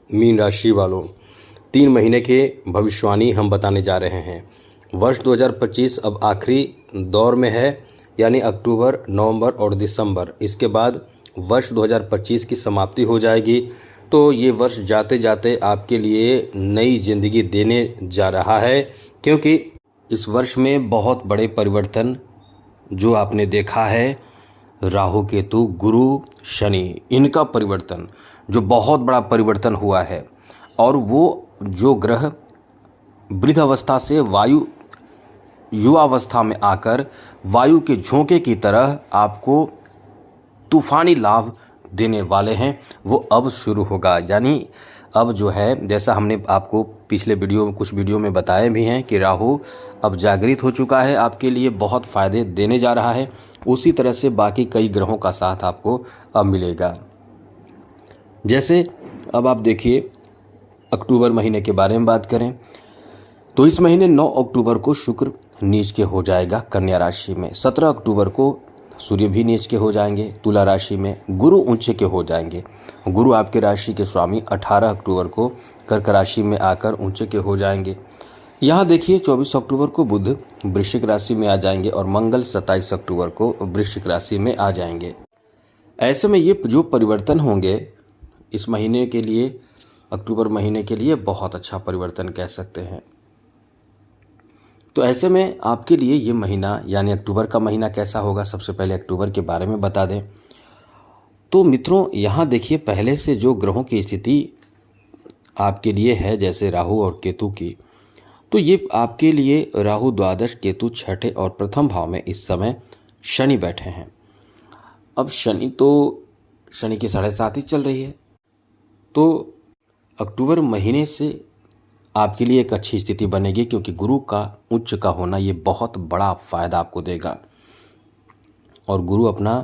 Mean राशि वालों, 3 महीने के भविष्यवाणी हम बताने जा रहे हैं। वर्ष 2025 अब आखिरी दौर में है, यानी अक्टूबर, नवंबर और दिसंबर। इसके बाद वर्ष 2025 की समाप्ति हो जाएगी। तो ये वर्ष जाते जाते आपके लिए नई ज़िंदगी देने जा रहा है, क्योंकि इस वर्ष में बहुत बड़े परिवर्तन जो आपने देखा है, राहु केतु गुरु शनि, इनका परिवर्तन जो बहुत बड़ा परिवर्तन हुआ है, और वो जो ग्रह वृद्ध अवस्था से वायु युवावस्था में आकर वायु के झोंके की तरह आपको तूफानी लाभ देने वाले हैं, वो अब शुरू होगा। यानी अब जो है, जैसा हमने आपको पिछले कुछ वीडियो में बताए भी हैं कि राहु अब जागृत हो चुका है, आपके लिए बहुत फ़ायदे देने जा रहा है। उसी तरह से बाकी कई ग्रहों का साथ आपको अब मिलेगा। जैसे अब आप देखिए, अक्टूबर महीने के बारे में बात करें तो इस महीने 9 अक्टूबर को शुक्र नीच के हो जाएगा कन्या राशि में। 17 अक्टूबर को सूर्य भी नीच के हो जाएंगे तुला राशि में। गुरु ऊंचे के हो जाएंगे। गुरु आपके राशि के स्वामी 18 अक्टूबर को कर्क राशि में आकर ऊंचे के हो जाएंगे। यहाँ देखिए 24 अक्टूबर को बुध वृश्चिक राशि में आ जाएंगे और मंगल 27 अक्टूबर को वृश्चिक राशि में आ जाएंगे। ऐसे में ये जो परिवर्तन होंगे इस महीने के लिए, अक्टूबर महीने के लिए बहुत अच्छा परिवर्तन कह सकते हैं। तो ऐसे में आपके लिए ये महीना यानी अक्टूबर का महीना कैसा होगा, सबसे पहले अक्टूबर के बारे में बता दें। तो मित्रों, यहाँ देखिए पहले से जो ग्रहों की स्थिति आपके लिए है, जैसे राहु और केतु की, तो ये आपके लिए राहु द्वादश, केतु छठे और प्रथम भाव में इस समय शनि बैठे हैं। अब शनि की 7.5 ही चल रही है, तो अक्टूबर महीने से आपके लिए एक अच्छी स्थिति बनेगी, क्योंकि गुरु का उच्च का होना ये बहुत बड़ा फायदा आपको देगा। और गुरु अपना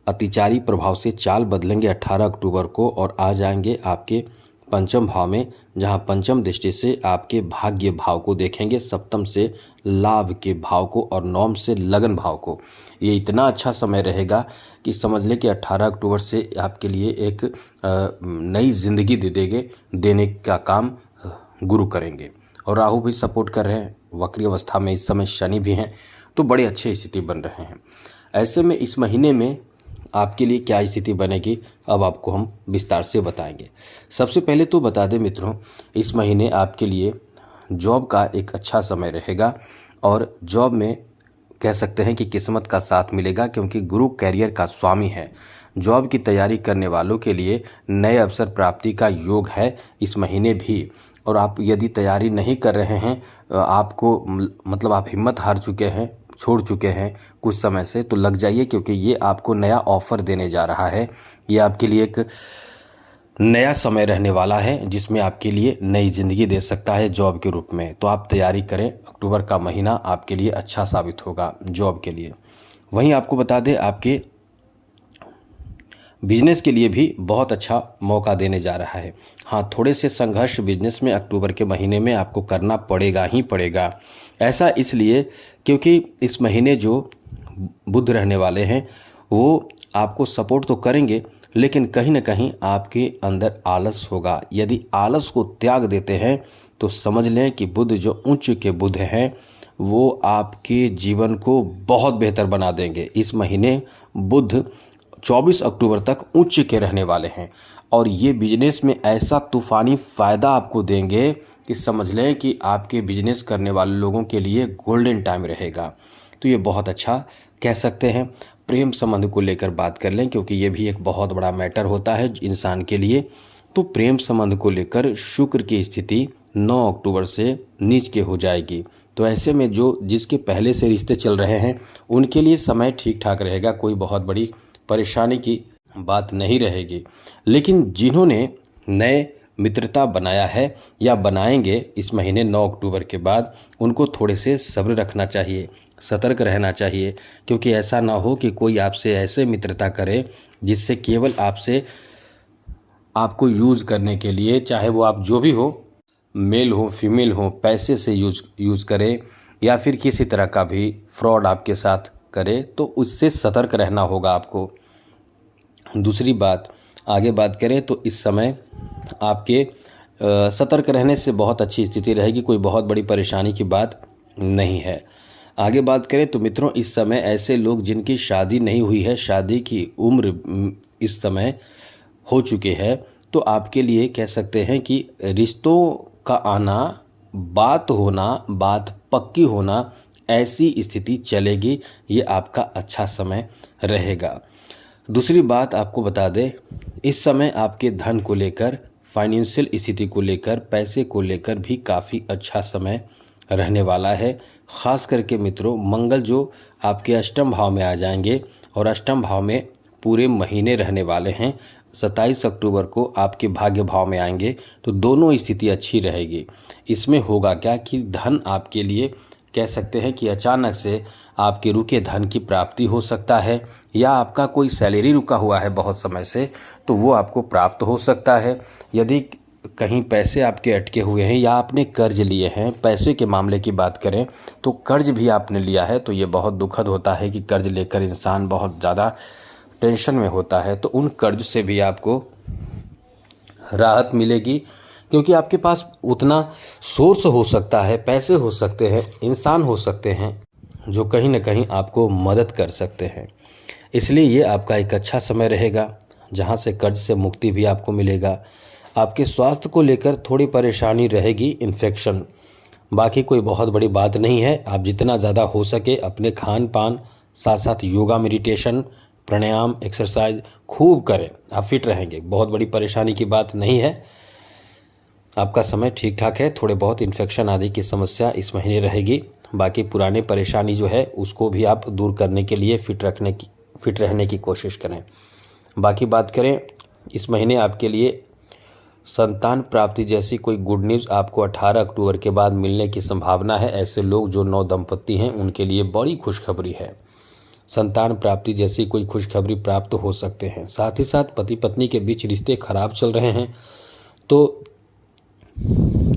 अतिचारी प्रभाव से चाल बदलेंगे 18 अक्टूबर को और आ जाएंगे आपके पंचम भाव में, जहां पंचम दृष्टि से आपके भाग्य भाव को देखेंगे, सप्तम से लाभ के भाव को और नवम से लगन भाव को। ये इतना अच्छा समय रहेगा कि समझ लें कि 18 अक्टूबर से आपके लिए एक नई जिंदगी देने का काम गुरु करेंगे। और राहु भी सपोर्ट कर रहे हैं, वक्री अवस्था में इस समय शनि भी हैं, तो बड़े अच्छे स्थिति बन रहे हैं। ऐसे में इस महीने में आपके लिए क्या स्थिति बनेगी, अब आपको हम विस्तार से बताएंगे। सबसे पहले तो बता दें मित्रों, इस महीने आपके लिए जॉब का एक अच्छा समय रहेगा, और जॉब में कह सकते हैं कि किस्मत का साथ मिलेगा, क्योंकि गुरु कैरियर का स्वामी है। जॉब की तैयारी करने वालों के लिए नए अवसर प्राप्ति का योग है इस महीने भी। और आप यदि तैयारी नहीं कर रहे हैं, आपको मतलब आप हिम्मत हार चुके हैं, छोड़ चुके हैं कुछ समय से, तो लग जाइए, क्योंकि ये आपको नया ऑफर देने जा रहा है। ये आपके लिए एक नया समय रहने वाला है, जिसमें आपके लिए नई ज़िंदगी दे सकता है जॉब के रूप में। तो आप तैयारी करें, अक्टूबर का महीना आपके लिए अच्छा साबित होगा जॉब के लिए। वहीं आपको बता दें, आपके बिजनेस के लिए भी बहुत अच्छा मौका देने जा रहा है। हाँ, थोड़े से संघर्ष बिजनेस में अक्टूबर के महीने में आपको करना पड़ेगा ही पड़ेगा। ऐसा इसलिए क्योंकि इस महीने जो बुध रहने वाले हैं वो आपको सपोर्ट तो करेंगे, लेकिन कहीं ना कहीं आपके अंदर आलस होगा। यदि आलस को त्याग देते हैं तो समझ लें कि बुध जो उच्च के बुध हैं वो आपके जीवन को बहुत बेहतर बना देंगे। इस महीने बुध 24 अक्टूबर तक उच्च के रहने वाले हैं, और ये बिजनेस में ऐसा तूफानी फ़ायदा आपको देंगे कि समझ लें कि आपके बिजनेस करने वाले लोगों के लिए गोल्डन टाइम रहेगा। तो ये बहुत अच्छा कह सकते हैं। प्रेम संबंध को लेकर बात कर लें, क्योंकि ये भी एक बहुत बड़ा मैटर होता है इंसान के लिए। तो प्रेम संबंध को लेकर शुक्र की स्थिति 9 अक्टूबर से नीच के हो जाएगी। तो ऐसे में जिसके पहले से रिश्ते चल रहे हैं उनके लिए समय ठीक ठाक रहेगा, कोई बहुत बड़ी परेशानी की बात नहीं रहेगी। लेकिन जिन्होंने नए मित्रता बनाया है या बनाएंगे इस महीने 9 अक्टूबर के बाद, उनको थोड़े से सब्र रखना चाहिए, सतर्क रहना चाहिए, क्योंकि ऐसा ना हो कि कोई आपसे ऐसे मित्रता करे जिससे केवल आपको यूज़ करने के लिए, चाहे वो आप जो भी हो, मेल हो फीमेल हो, पैसे से यूज़ करे या फिर किसी तरह का भी फ्रॉड आपके साथ करे, तो उससे सतर्क रहना होगा आपको। दूसरी बात, आगे बात करें तो इस समय आपके सतर्क रहने से बहुत अच्छी स्थिति रहेगी, कोई बहुत बड़ी परेशानी की बात नहीं है। आगे बात करें तो मित्रों, इस समय ऐसे लोग जिनकी शादी नहीं हुई है, शादी की उम्र इस समय हो चुके हैं, तो आपके लिए कह सकते हैं कि रिश्तों का आना, बात होना, बात पक्की होना, ऐसी स्थिति चलेगी। ये आपका अच्छा समय रहेगा। दूसरी बात आपको बता दें, इस समय आपके धन को लेकर, फाइनेंशियल स्थिति को लेकर, पैसे को लेकर भी काफ़ी अच्छा समय रहने वाला है। ख़ास करके मित्रों, मंगल जो आपके अष्टम भाव में आ जाएंगे और अष्टम भाव में पूरे महीने रहने वाले हैं। 27 अक्टूबर को आपके भाग्य भाव में आएंगे, तो दोनों स्थिति अच्छी रहेगी। इसमें होगा क्या कि धन आपके लिए कह सकते हैं कि अचानक से आपके रुके धन की प्राप्ति हो सकता है, या आपका कोई सैलरी रुका हुआ है बहुत समय से, तो वो आपको प्राप्त हो सकता है। यदि कहीं पैसे आपके अटके हुए हैं या आपने कर्ज लिए हैं, पैसे के मामले की बात करें तो कर्ज भी आपने लिया है, तो ये बहुत दुखद होता है कि कर्ज लेकर इंसान बहुत ज़्यादा टेंशन में होता है। तो उन कर्ज से भी आपको राहत मिलेगी, क्योंकि आपके पास उतना सोर्स हो सकता है, पैसे हो सकते हैं, इंसान हो सकते हैं जो कहीं ना कहीं आपको मदद कर सकते हैं। इसलिए ये आपका एक अच्छा समय रहेगा, जहाँ से कर्ज से मुक्ति भी आपको मिलेगा। आपके स्वास्थ्य को लेकर थोड़ी परेशानी रहेगी, इन्फेक्शन, बाकी कोई बहुत बड़ी बात नहीं है। आप जितना ज़्यादा हो सके अपने खान पान, साथ साथ योगा, मेडिटेशन, प्राणायाम, एक्सरसाइज खूब करें, आप फिट रहेंगे। बहुत बड़ी परेशानी की बात नहीं है, आपका समय ठीक ठाक है। थोड़े बहुत इन्फेक्शन आदि की समस्या इस महीने रहेगी, बाकी पुराने परेशानी जो है उसको भी आप दूर करने के लिए फिट रहने की कोशिश करें। बाकी बात करें, इस महीने आपके लिए संतान प्राप्ति जैसी कोई गुड न्यूज़ आपको 18 अक्टूबर के बाद मिलने की संभावना है। ऐसे लोग जो नव दंपति हैं उनके लिए बड़ी खुशखबरी है। संतान प्राप्ति जैसी कोई खुशखबरी प्राप्त हो सकते हैं। साथ ही साथ पति पत्नी के बीच रिश्ते खराब चल रहे हैं, तो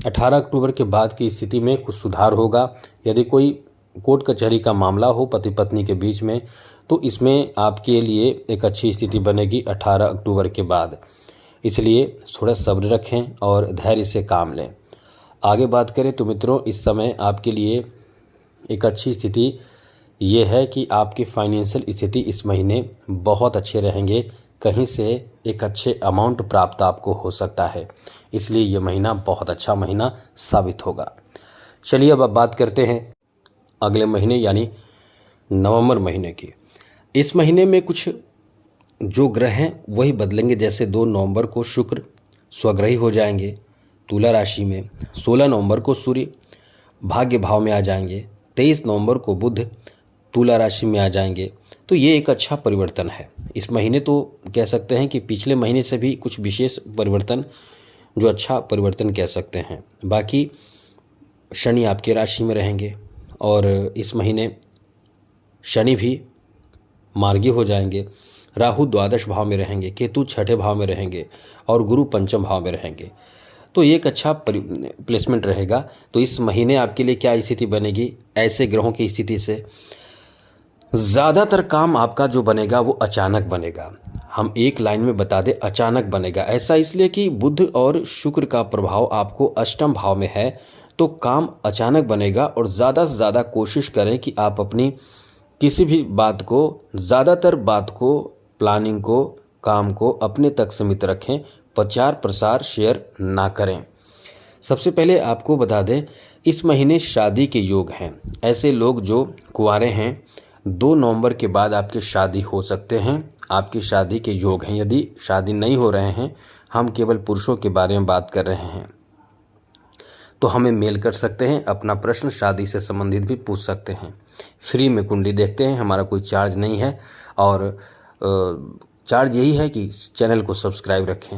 18 अक्टूबर के बाद की स्थिति में कुछ सुधार होगा। यदि कोई कोर्ट कचहरी का मामला हो पति पत्नी के बीच में, तो इसमें आपके लिए एक अच्छी स्थिति बनेगी 18 अक्टूबर के बाद। इसलिए थोड़ा सब्र रखें और धैर्य से काम लें। आगे बात करें तो मित्रों, इस समय आपके लिए एक अच्छी स्थिति ये है कि आपकी फाइनेंशियल स्थिति इस महीने बहुत अच्छे रहेंगे। कहीं से एक अच्छे अमाउंट प्राप्त आपको हो सकता है, इसलिए ये महीना बहुत अच्छा महीना साबित होगा। चलिए अब बात करते हैं अगले महीने यानी नवंबर महीने की। इस महीने में कुछ जो ग्रह हैं वही बदलेंगे। जैसे 2 नवंबर को शुक्र स्वग्रही हो जाएंगे तुला राशि में, 16 नवंबर को सूर्य भाग्य भाव में आ जाएंगे, 23 नवंबर को बुध तुला राशि में आ जाएंगे। तो ये एक अच्छा परिवर्तन है इस महीने। तो कह सकते हैं कि पिछले महीने से भी कुछ विशेष परिवर्तन, जो अच्छा परिवर्तन कह सकते हैं। बाकी शनि आपके राशि में रहेंगे और इस महीने शनि भी मार्गी हो जाएंगे। राहु द्वादश भाव में रहेंगे, केतु छठे भाव में रहेंगे और गुरु पंचम भाव में रहेंगे। तो ये एक अच्छा प्लेसमेंट रहेगा। तो इस महीने आपके लिए क्या स्थिति बनेगी? ऐसे ग्रहों की स्थिति से ज़्यादातर काम आपका जो बनेगा वो अचानक बनेगा। हम एक लाइन में बता दें, अचानक बनेगा। ऐसा इसलिए कि बुध और शुक्र का प्रभाव आपको अष्टम भाव में है, तो काम अचानक बनेगा। और ज़्यादा से ज़्यादा कोशिश करें कि आप अपनी किसी भी बात को, ज़्यादातर बात को, प्लानिंग को, काम को अपने तक सीमित रखें, प्रचार प्रसार शेयर ना करें। सबसे पहले आपको बता दें, इस महीने शादी के योग हैं। ऐसे लोग जो कुंवारे हैं, 2 नवंबर के बाद आपकी शादी हो सकते हैं, आपकी शादी के योग हैं। यदि शादी नहीं हो रहे हैं, हम केवल पुरुषों के बारे में बात कर रहे हैं, तो हमें मेल कर सकते हैं। अपना प्रश्न शादी से संबंधित भी पूछ सकते हैं। फ्री में कुंडली देखते हैं, हमारा कोई चार्ज नहीं है। और चार्ज यही है कि चैनल को सब्सक्राइब रखें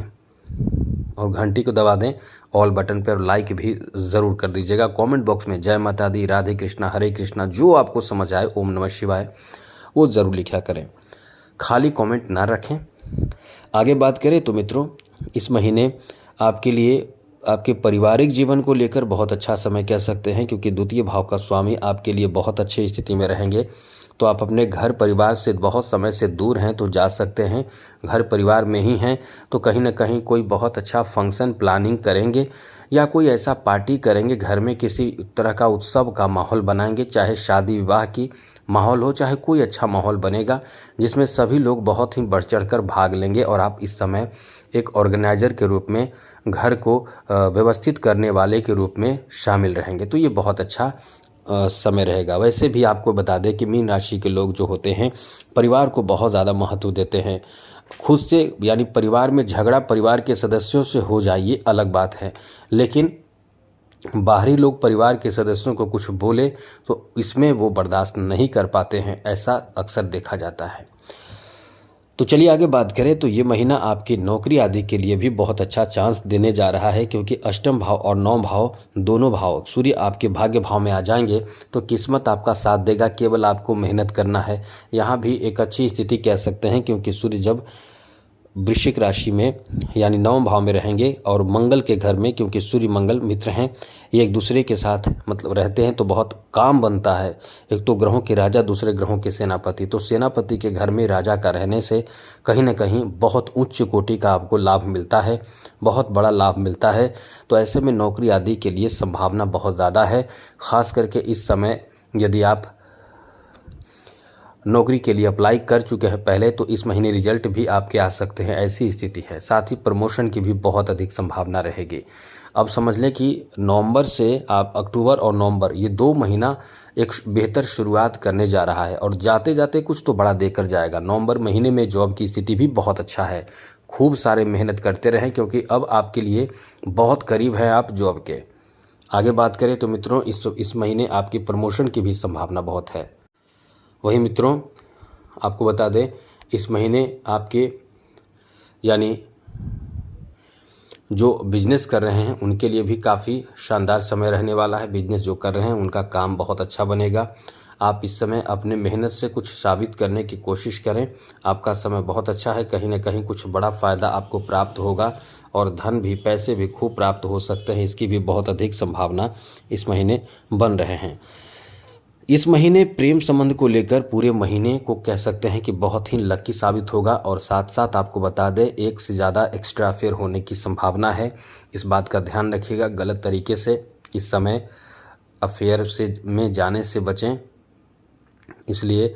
और घंटी को दबा दें ऑल बटन पर, लाइक भी ज़रूर कर दीजिएगा। कमेंट बॉक्स में जय माता दी, राधे कृष्णा, हरे कृष्णा, जो आपको समझ आए, ओम नमः शिवाय, वो ज़रूर लिखा करें, खाली कमेंट ना रखें। आगे बात करें तो मित्रों, इस महीने आपके लिए आपके पारिवारिक जीवन को लेकर बहुत अच्छा समय कह सकते हैं, क्योंकि द्वितीय भाव का स्वामी आपके लिए बहुत अच्छी स्थिति में रहेंगे। तो आप अपने घर परिवार से बहुत समय से दूर हैं तो जा सकते हैं। घर परिवार में ही हैं तो कहीं ना कहीं कोई बहुत अच्छा फंक्शन प्लानिंग करेंगे या कोई ऐसा पार्टी करेंगे, घर में किसी तरह का उत्सव का माहौल बनाएंगे, चाहे शादी विवाह की माहौल हो, चाहे कोई अच्छा माहौल बनेगा जिसमें सभी लोग बहुत ही बढ़ चढ़ कर भाग लेंगे और आप इस समय एक ऑर्गेनाइजर के रूप में, घर को व्यवस्थित करने वाले के रूप में शामिल रहेंगे। तो ये बहुत अच्छा समय रहेगा। वैसे भी आपको बता दें कि मीन राशि के लोग जो होते हैं परिवार को बहुत ज़्यादा महत्व देते हैं। खुद से यानी परिवार में झगड़ा परिवार के सदस्यों से हो जाए ये अलग बात है, लेकिन बाहरी लोग परिवार के सदस्यों को कुछ बोले तो इसमें वो बर्दाश्त नहीं कर पाते हैं, ऐसा अक्सर देखा जाता है। तो चलिए आगे बात करें तो ये महीना आपकी नौकरी आदि के लिए भी बहुत अच्छा चांस देने जा रहा है, क्योंकि अष्टम भाव और नवम भाव दोनों भाव सूर्य आपके भाग्य भाव में आ जाएंगे तो किस्मत आपका साथ देगा। केवल आपको मेहनत करना है। यहाँ भी एक अच्छी स्थिति कह सकते हैं, क्योंकि सूर्य जब वृश्चिक राशि में यानी नवम भाव में रहेंगे और मंगल के घर में, क्योंकि सूर्य मंगल मित्र हैं, ये एक दूसरे के साथ मतलब रहते हैं तो बहुत काम बनता है। एक तो ग्रहों के राजा, दूसरे ग्रहों के सेनापति, तो सेनापति के घर में राजा का रहने से कहीं ना कहीं बहुत उच्च कोटि का आपको लाभ मिलता है, बहुत बड़ा लाभ मिलता है। तो ऐसे में नौकरी आदि के लिए संभावना बहुत ज़्यादा है। ख़ास करके इस समय यदि आप नौकरी के लिए अप्लाई कर चुके हैं पहले तो इस महीने रिजल्ट भी आपके आ सकते हैं, ऐसी स्थिति है। साथ ही प्रमोशन की भी बहुत अधिक संभावना रहेगी। अब समझ लें कि नवंबर से आप अक्टूबर और नवंबर ये 2 महीना एक बेहतर शुरुआत करने जा रहा है और जाते जाते कुछ तो बड़ा देकर जाएगा। नवंबर महीने में जॉब की स्थिति भी बहुत अच्छा है। खूब सारे मेहनत करते रहें, क्योंकि अब आपके लिए बहुत करीब हैं आप जॉब के। आगे बात करें तो मित्रों इस महीने आपकी प्रमोशन की भी संभावना बहुत है। वहीं मित्रों आपको बता दें इस महीने आपके यानी जो बिजनेस कर रहे हैं उनके लिए भी काफ़ी शानदार समय रहने वाला है। बिजनेस जो कर रहे हैं उनका काम बहुत अच्छा बनेगा। आप इस समय अपने मेहनत से कुछ साबित करने की कोशिश करें। आपका समय बहुत अच्छा है। कहीं ना कहीं कुछ बड़ा फ़ायदा आपको प्राप्त होगा और धन भी, पैसे भी खूब प्राप्त हो सकते हैं। इसकी भी बहुत अधिक संभावना इस महीने बन रहे हैं। इस महीने प्रेम संबंध को लेकर पूरे महीने को कह सकते हैं कि बहुत ही लकी साबित होगा और साथ साथ आपको बता दें एक से ज़्यादा एक्स्ट्रा अफेयर होने की संभावना है। इस बात का ध्यान रखिएगा। गलत तरीके से इस समय अफेयर में जाने से बचें, इसलिए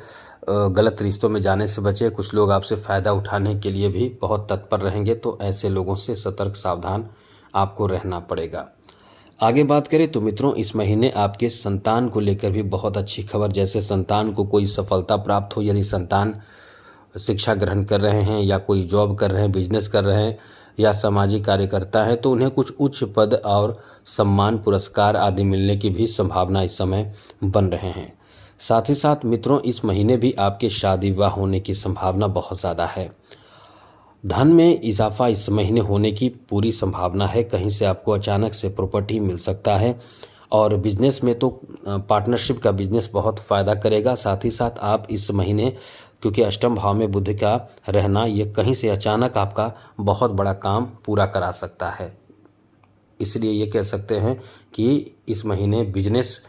गलत रिश्तों में जाने से बचें। कुछ लोग आपसे फ़ायदा उठाने के लिए भी बहुत तत्पर रहेंगे, तो ऐसे लोगों से सतर्क सावधान आपको रहना पड़ेगा। आगे बात करें तो मित्रों इस महीने आपके संतान को लेकर भी बहुत अच्छी खबर, जैसे संतान को कोई सफलता प्राप्त हो। यदि संतान शिक्षा ग्रहण कर रहे हैं या कोई जॉब कर रहे हैं, बिजनेस कर रहे हैं या सामाजिक कार्यकर्ता हैं, तो उन्हें कुछ उच्च पद और सम्मान, पुरस्कार आदि मिलने की भी संभावना इस समय बन रहे हैं। साथ ही साथ मित्रों इस महीने भी आपके शादी विवाह होने की संभावना बहुत ज़्यादा है। धन में इजाफा इस महीने होने की पूरी संभावना है। कहीं से आपको अचानक से प्रॉपर्टी मिल सकता है और बिजनेस में तो पार्टनरशिप का बिजनेस बहुत फ़ायदा करेगा। साथ ही साथ आप इस महीने, क्योंकि अष्टम भाव में बुध का रहना, ये कहीं से अचानक आपका बहुत बड़ा काम पूरा करा सकता है। इसलिए ये कह सकते हैं कि इस महीने बिजनेस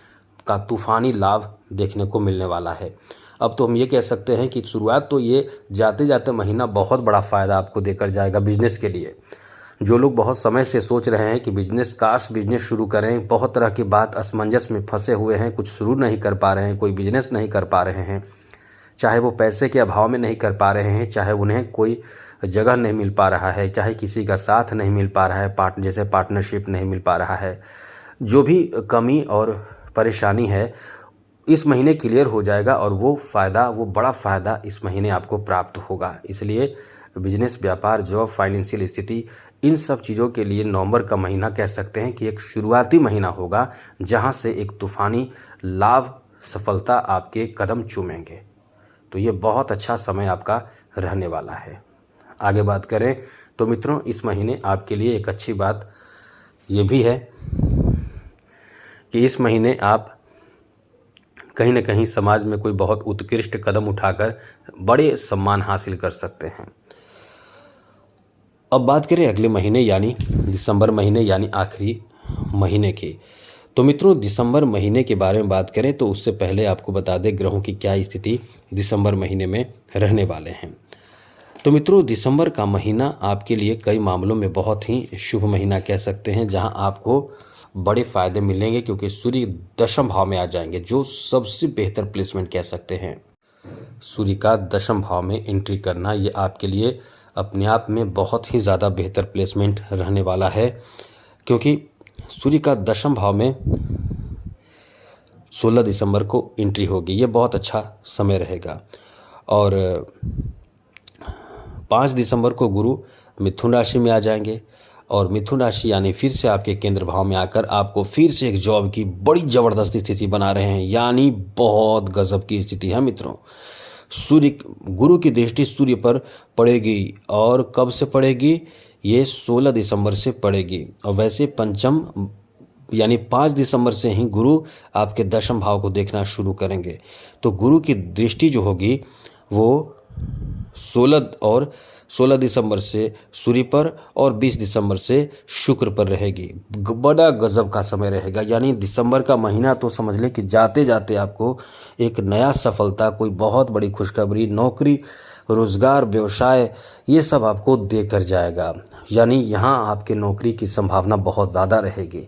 का तूफ़ानी लाभ देखने को मिलने वाला है। अब तो हम ये कह सकते हैं कि शुरुआत तो ये जाते जाते महीना बहुत बड़ा फ़ायदा आपको देकर जाएगा बिजनेस के लिए। जो लोग बहुत समय से सोच रहे हैं कि बिजनेस शुरू करें, बहुत तरह की बात असमंजस में फंसे हुए हैं, कुछ शुरू नहीं कर पा रहे हैं, कोई बिजनेस नहीं कर पा रहे हैं, चाहे वो पैसे के अभाव में नहीं कर पा रहे हैं, चाहे उन्हें कोई जगह नहीं मिल पा रहा है, चाहे किसी का साथ नहीं मिल पा रहा है, जैसे पार्टनरशिप नहीं मिल पा रहा है, जो भी कमी और परेशानी है इस महीने क्लियर हो जाएगा और वो बड़ा फ़ायदा इस महीने आपको प्राप्त होगा। इसलिए बिजनेस, व्यापार, जॉब, फाइनेंशियल स्थिति, इन सब चीज़ों के लिए नवंबर का महीना कह सकते हैं कि एक शुरुआती महीना होगा, जहां से एक तूफ़ानी लाभ, सफलता आपके कदम चूमेंगे। तो ये बहुत अच्छा समय आपका रहने वाला है। आगे बात करें तो मित्रों इस महीने आपके लिए एक अच्छी बात ये भी है कि इस महीने आप कहीं न कहीं समाज में कोई बहुत उत्कृष्ट कदम उठाकर बड़े सम्मान हासिल कर सकते हैं। अब बात करें अगले महीने यानी दिसंबर महीने यानी आखिरी महीने की, तो मित्रों, दिसंबर महीने के बारे में बात करें तो उससे पहले आपको बता दें ग्रहों की क्या स्थिति दिसंबर महीने में रहने वाले हैं। तो मित्रों, दिसंबर का महीना आपके लिए कई मामलों में बहुत ही शुभ महीना कह सकते हैं, जहां आपको बड़े फायदे मिलेंगे क्योंकि सूर्य दशम भाव में आ जाएंगे, जो सबसे बेहतर प्लेसमेंट कह सकते हैं। सूर्य का दशम भाव में एंट्री करना ये आपके लिए अपने आप में बहुत ही ज़्यादा बेहतर प्लेसमेंट रहने वाला है, क्योंकि सूर्य का दशम भाव में 16 दिसंबर को एंट्री होगी। ये बहुत अच्छा समय रहेगा। और 5 दिसंबर को गुरु मिथुन राशि में आ जाएंगे, और मिथुन राशि यानी फिर से आपके केंद्र भाव में आकर आपको फिर से एक जॉब की बड़ी ज़बरदस्त स्थिति बना रहे हैं, यानी बहुत गजब की स्थिति है मित्रों। गुरु की दृष्टि सूर्य पर पड़ेगी, और कब से पड़ेगी? ये 16 दिसंबर से पड़ेगी। और वैसे पंचम यानी 5 दिसंबर से ही गुरु आपके दशम भाव को देखना शुरू करेंगे। तो गुरु की दृष्टि जो होगी वो 16 दिसंबर से सूर्य पर और 20 दिसंबर से शुक्र पर रहेगी। बड़ा गजब का समय रहेगा। यानी दिसंबर का महीना तो समझ लें कि जाते जाते आपको एक नया सफलता, कोई बहुत बड़ी खुशखबरी, नौकरी, रोजगार, व्यवसाय, ये सब आपको देकर जाएगा। यानी यहाँ आपके नौकरी की संभावना बहुत ज़्यादा रहेगी।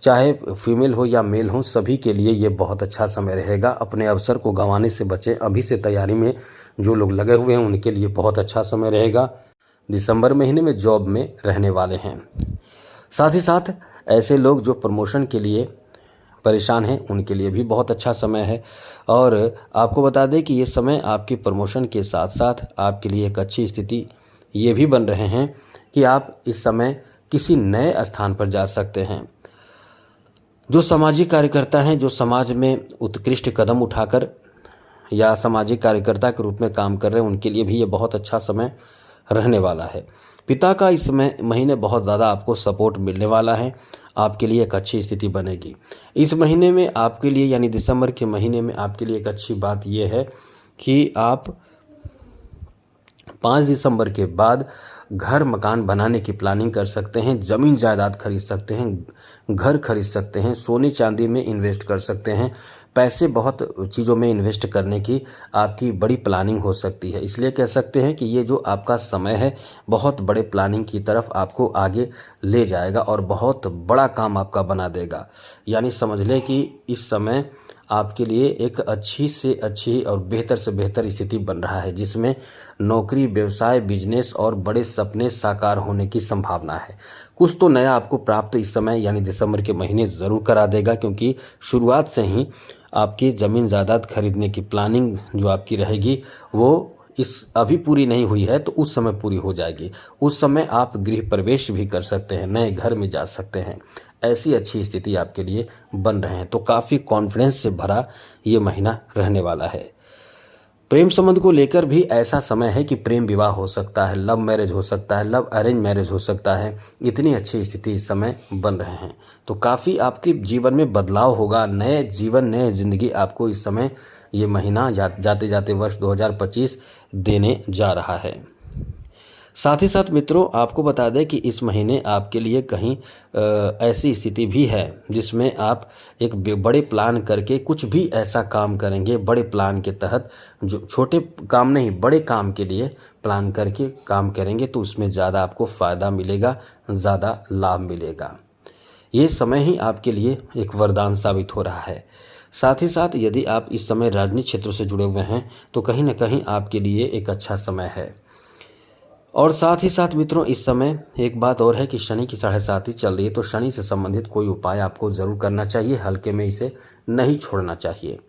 चाहे फीमेल हो या मेल हो, सभी के लिए ये बहुत अच्छा समय रहेगा। अपने अवसर को गंवाने से बचें। अभी से तैयारी में जो लोग लगे हुए हैं उनके लिए बहुत अच्छा समय रहेगा। दिसंबर महीने में जॉब में रहने वाले हैं। साथ ही साथ ऐसे लोग जो प्रमोशन के लिए परेशान हैं उनके लिए भी बहुत अच्छा समय है। और आपको बता दें कि ये समय आपकी प्रमोशन के साथ साथ आपके लिए एक अच्छी स्थिति ये भी बन रहे हैं कि आप इस समय किसी नए स्थान पर जा सकते हैं। जो सामाजिक कार्यकर्ता हैं, जो समाज में उत्कृष्ट कदम उठाकर या सामाजिक कार्यकर्ता के रूप में काम कर रहे हैं, उनके लिए भी ये बहुत अच्छा समय रहने वाला है। पिता का इस महीने बहुत ज़्यादा आपको सपोर्ट मिलने वाला है। आपके लिए एक अच्छी स्थिति बनेगी इस महीने में। आपके लिए यानी दिसंबर के महीने में आपके लिए एक अच्छी बात यह है कि आप 5 दिसंबर के बाद घर मकान बनाने की प्लानिंग कर सकते हैं, ज़मीन जायदाद खरीद सकते हैं, घर खरीद सकते हैं, सोने चांदी में इन्वेस्ट कर सकते हैं। पैसे बहुत चीज़ों में इन्वेस्ट करने की आपकी बड़ी प्लानिंग हो सकती है। इसलिए कह सकते हैं कि ये जो आपका समय है बहुत बड़े प्लानिंग की तरफ आपको आगे ले जाएगा और बहुत बड़ा काम आपका बना देगा। यानी समझ लें कि इस समय आपके लिए एक अच्छी से अच्छी और बेहतर से बेहतर स्थिति बन रहा है, जिसमें नौकरी, व्यवसाय, बिजनेस और बड़े सपने साकार होने की संभावना है। कुछ तो नया आपको प्राप्त इस समय यानी दिसंबर के महीने ज़रूर करा देगा, क्योंकि शुरुआत से ही आपकी ज़मीन जायदाद खरीदने की प्लानिंग जो आपकी रहेगी वो इस अभी पूरी नहीं हुई है तो उस समय पूरी हो जाएगी। उस समय आप गृह प्रवेश भी कर सकते हैं, नए घर में जा सकते हैं। ऐसी अच्छी स्थिति आपके लिए बन रहे हैं। तो काफ़ी कॉन्फिडेंस से भरा ये महीना रहने वाला है। प्रेम संबंध को लेकर भी ऐसा समय है कि प्रेम विवाह हो सकता है, लव मैरिज हो सकता है, लव अरेंज मैरिज हो सकता है। इतनी अच्छी स्थिति इस समय बन रहे हैं। तो काफ़ी आपके जीवन में बदलाव होगा, नए जीवन, नए जिंदगी आपको इस समय ये महीना जाते जाते वर्ष 2025 देने जा रहा है। साथ ही साथ मित्रों, आपको बता दें कि इस महीने आपके लिए कहीं ऐसी स्थिति भी है जिसमें आप एक बड़े प्लान करके कुछ भी ऐसा काम करेंगे, बड़े प्लान के तहत, जो छोटे काम नहीं बड़े काम के लिए प्लान करके काम करेंगे तो उसमें ज़्यादा आपको फ़ायदा मिलेगा, ज़्यादा लाभ मिलेगा। ये समय ही आपके लिए एक वरदान साबित हो रहा है। साथ ही साथ यदि आप इस समय राजनीतिक क्षेत्रों से जुड़े हुए हैं तो कहीं ना कहीं आपके लिए एक अच्छा समय है। और साथ ही साथ मित्रों, इस समय एक बात और है कि शनि की 7.5 चल रही है, तो शनि से संबंधित कोई उपाय आपको ज़रूर करना चाहिए, हल्के में इसे नहीं छोड़ना चाहिए।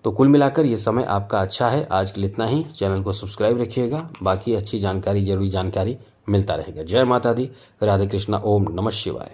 तो कुल मिलाकर ये समय आपका अच्छा है। आज के लिए इतना ही। चैनल को सब्सक्राइब रखिएगा, बाकी अच्छी जानकारी, जरूरी जानकारी मिलता रहेगा। जय माता दी, राधे कृष्णा, ओम नमः शिवाय।